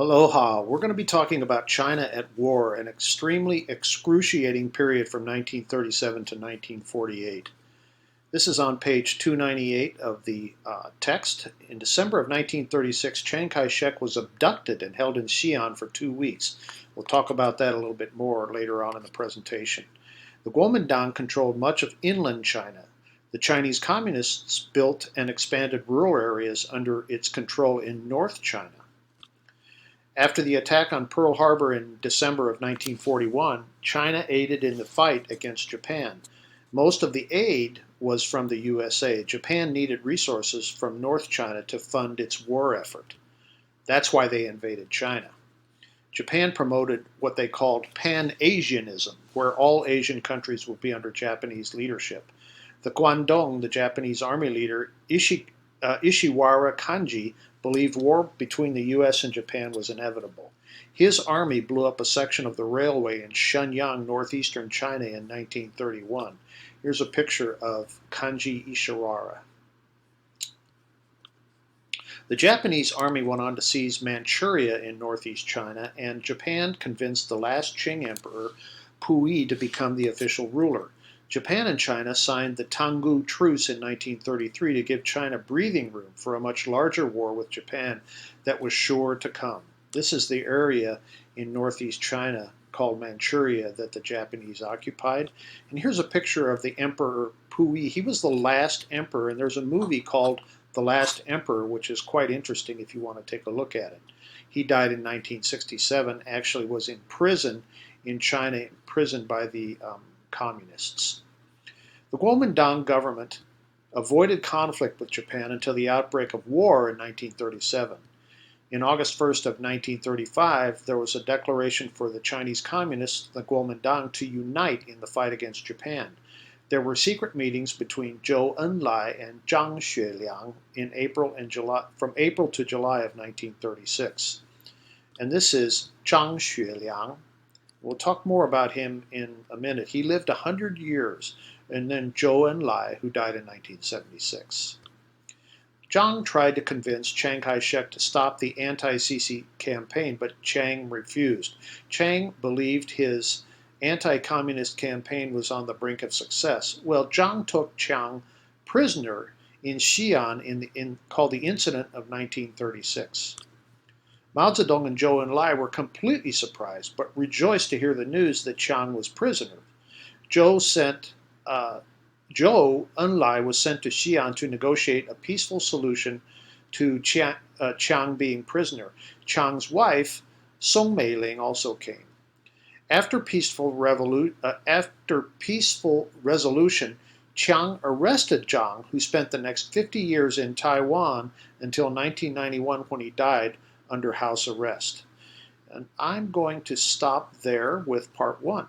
Aloha. We're going to be talking about China at war, an extremely excruciating period from 1937 to 1948. This is on page 298 of the text. In December of 1936, Chiang Kai-shek was abducted and held in Xi'an for 2 weeks. We'll talk about that a little bit more later on in the presentation. The Kuomintang controlled much of inland China. The Chinese Communists built and expanded rural areas under its control in North China. After the attack on Pearl Harbor in December of 1941, China aided in the fight against Japan. Most of the aid was from the USA. Japan needed resources from North China to fund its war effort. That's why they invaded China. Japan promoted what they called Pan-Asianism, where all Asian countries would be under Japanese leadership. The Guangdong, the Japanese army leader, Ishiwara Kanji, believed war between the U.S. and Japan was inevitable. His army blew up a section of the railway in Shenyang, northeastern China in 1931. Here's a picture of Kanji Ishiwara. The Japanese army went on to seize Manchuria in northeast China, and Japan convinced the last Qing emperor, Puyi, to become the official ruler. Japan and China signed the Tanggu Truce in 1933 to give China breathing room for a much larger war with Japan that was sure to come. This is the area in northeast China called Manchuria that the Japanese occupied. And here's a picture of the Emperor Puyi. He was the last emperor, and there's a movie called The Last Emperor, which is quite interesting if you want to take a look at it. He died in 1967, actually was in prison in China, imprisoned by the communists. The Kuomintang government avoided conflict with Japan until the outbreak of war in 1937. In August 1st of 1935, there was a declaration for the Chinese Communists, the Kuomintang, to unite in the fight against Japan. There were secret meetings between Zhou Enlai and Zhang Xueliang in from April to July of 1936. And this is Zhang Xueliang. We'll talk more about him in a minute. He lived 100 years, and then Zhou Enlai, who died in 1976. Zhang tried to convince Chiang Kai-shek to stop the anti-Sisi campaign, but Chiang refused. Chiang believed his anti-communist campaign was on the brink of success. Well, Zhang took Chiang prisoner in Xi'an called the Incident of 1936. Mao Zedong and Zhou Enlai were completely surprised, but rejoiced to hear the news that Chiang was prisoner. Zhou Enlai was sent to Xi'an to negotiate a peaceful solution to Chiang being prisoner. Chiang's wife, Song Meiling, also came. After peaceful resolution, Chiang arrested Zhang, who spent the next 50 years in Taiwan until 1991 when he died under house arrest. And I'm going to stop there with part 1.